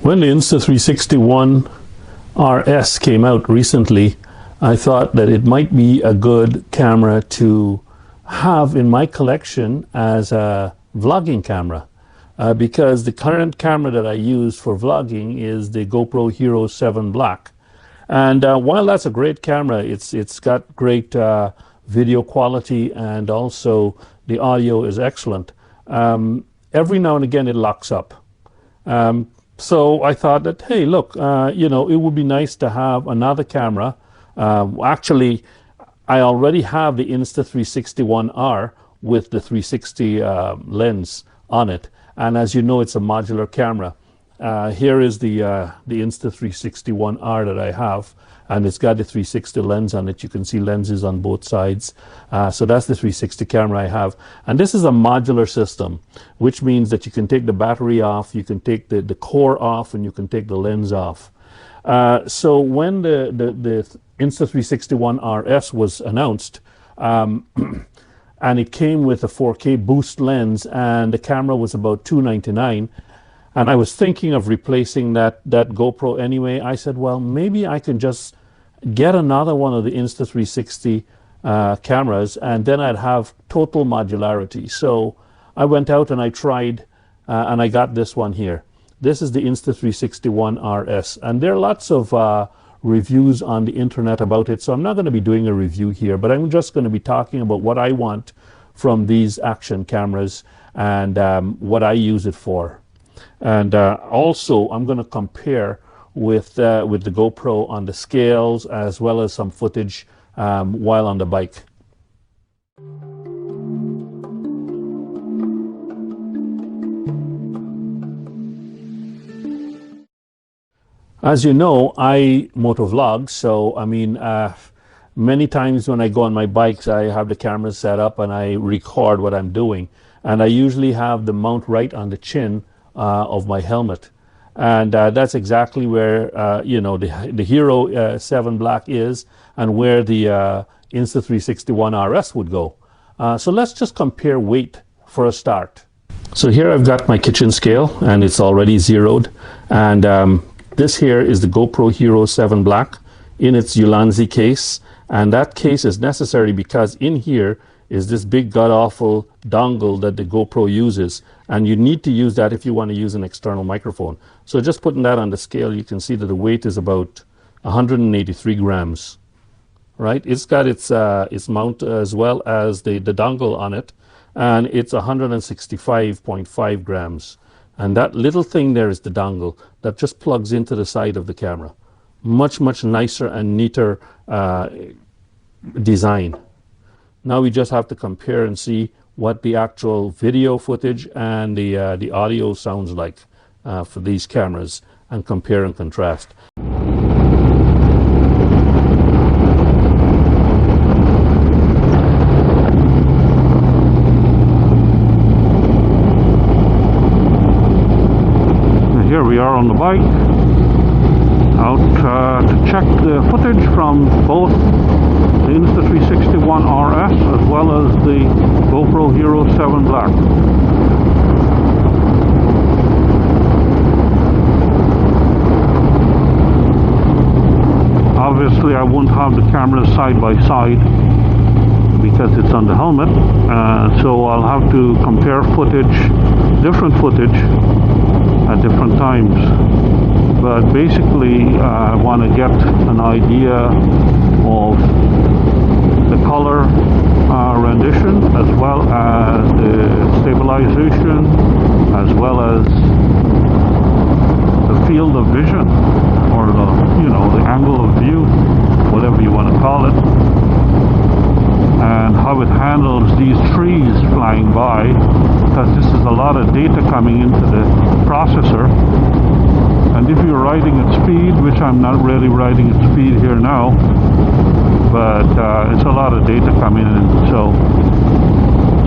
When the Insta360 ONE RS came out recently, I thought that it might be a good camera to have in my collection as a vlogging camera, because the current camera that I use for vlogging is the GoPro Hero 7 Black. And while that's a great camera, it's got great video quality, and also the audio is excellent. Every now and again it locks up. So I thought that, hey, look, it would be nice to have another camera. Actually, I already have the Insta360 ONE R with the 360 lens on it. And as you know, it's a modular camera. Here is the Insta360 ONE R that I have, and it's got the 360 lens on it. You can see lenses on both sides. So that's the 360 camera I have. And this is a modular system, which means that you can take the battery off, you can take the core off, and you can take the lens off. So when the Insta360 ONE RS was announced, and it came with a 4K boost lens, and the camera was about $299, and I was thinking of replacing that GoPro anyway. I said, well, maybe I can just get another one of the Insta360 cameras, and then I'd have total modularity. So I went out and I tried, and I got this one here. This is the Insta360 ONE RS, and there are lots of reviews on the internet about it, so I'm not going to be doing a review here, but I'm just going to be talking about what I want from these action cameras and what I use it for. And also I'm going to compare with the GoPro on the scales, as well as some footage while on the bike. As you know, I motovlog, so I mean, many times when I go on my bikes, I have the camera set up and I record what I'm doing. And I usually have the mount right on the chin of my helmet. And that's exactly where, the Hero 7 Black is, and where the Insta360 ONE RS would go. So let's just compare weight for a start. So here I've got my kitchen scale, and it's already zeroed. And this here is the GoPro Hero 7 Black in its Ulanzi case, and that case is necessary because in here is this big god-awful dongle that the GoPro uses, and you need to use that if you want to use an external microphone. So just putting that on the scale, you can see that the weight is about 183 grams, right? It's got its mount as well as the dongle on it, and it's 165.5 grams. And that little thing there is the dongle that just plugs into the side of the camera. Much, much nicer and neater design. Now we just have to compare and see what the actual video footage and the audio sounds like for these cameras, and compare and contrast. Here we are on the bike, out to check the footage from both the Insta360 ONE RS as well as the GoPro Hero 7 Black. Obviously I won't have the cameras side by side because it's on the helmet, so I'll have to compare different footage at different times. But basically I want to get an idea of the color rendition, as well as the stabilization, as well as the field of vision, or the angle of view, whatever you want to call it, and how it handles these trees flying by, because this is a lot of data coming into the processor. And if you're riding at speed, which I'm not really riding at speed here now, but it's a lot of data coming in, so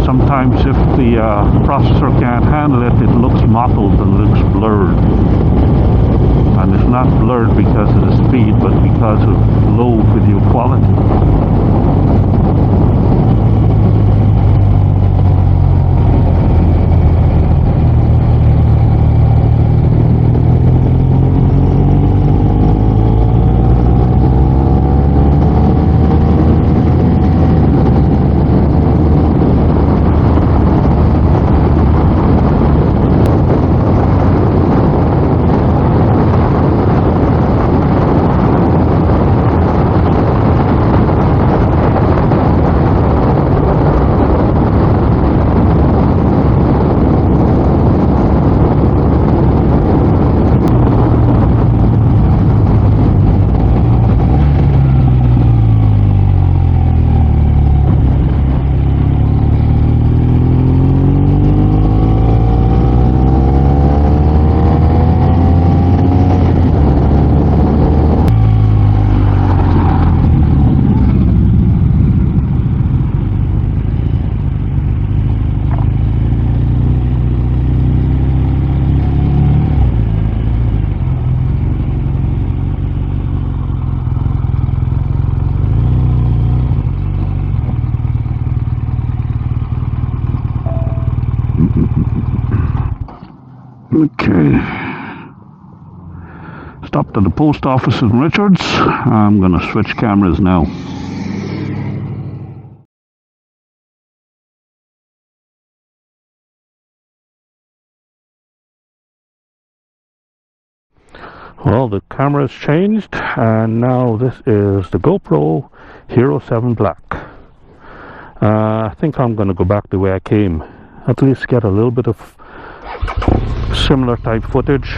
sometimes if the processor can't handle it, it looks mottled and looks blurred. And it's not blurred because of the speed, but because of low video quality. Okay. Stopped at the post office in Richards. I'm going to switch cameras now. Well, the camera has changed, and now this is the GoPro Hero 7 Black. I think I'm going to go back the way I came, at least get a little bit of similar type footage,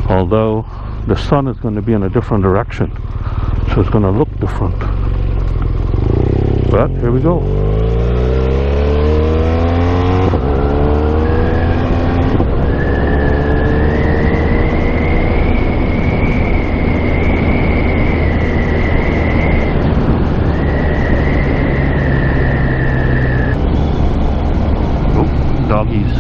although the sun is going to be in a different direction, so it's going to look different. But here we go. Doggies.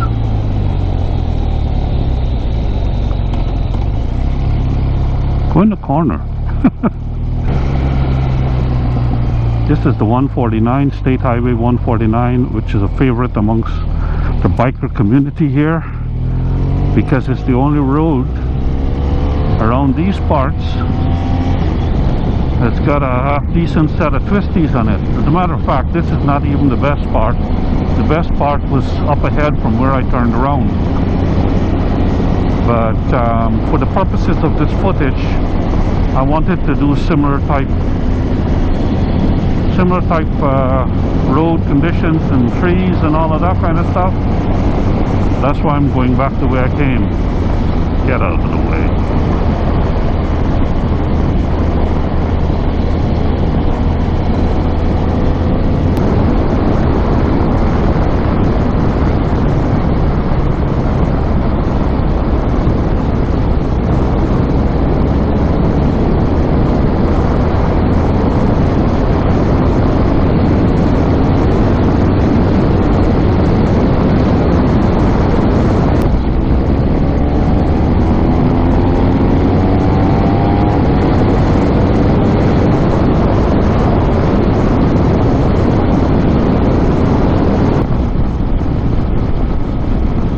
Go in the corner. This is the 149, State Highway 149, which is a favorite amongst the biker community here, because it's the only road around these parts that's got a half-decent set of twisties on it. As a matter of fact, this is not even the best part. The best part was up ahead from where I turned around. But for the purposes of this footage, I wanted to do similar type road conditions and trees and all of that kind of stuff. That's why I'm going back the way I came. Get out of the way.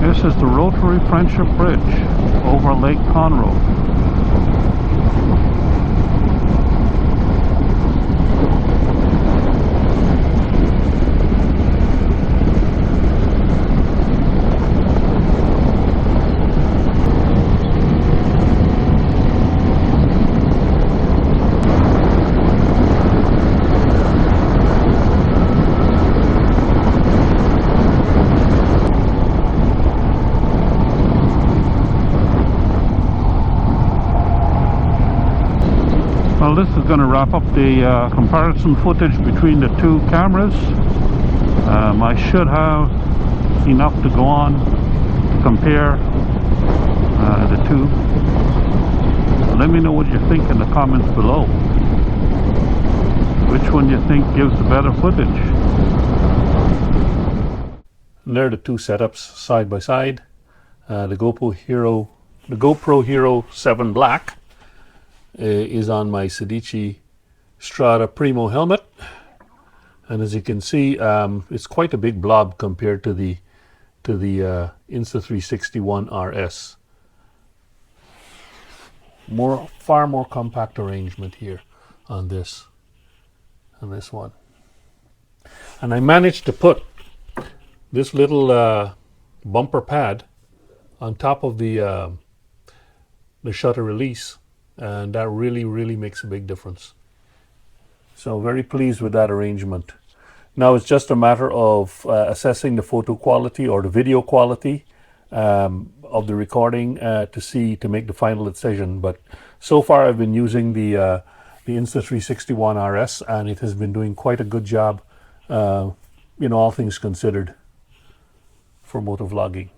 This is the Rotary Friendship Bridge over Lake Conroe. Well, this is going to wrap up the comparison footage between the two cameras. I should have enough to go on to compare the two. Let me know what you think in the comments below. Which one do you think gives the better footage? And there are the two setups side by side. The GoPro Hero 7 Black is on my Sedici Strada Primo helmet, and as you can see, it's quite a big blob compared to the Insta360 ONE RS. Far more compact arrangement here on this one, and I managed to put this little bumper pad on top of the shutter release, and that really makes a big difference. So very pleased with that arrangement. Now it's just a matter of assessing the photo quality or the video quality of the recording to make the final decision. But so far I've been using the Insta360 ONE RS, and it has been doing quite a good job, all things considered, for motovlogging.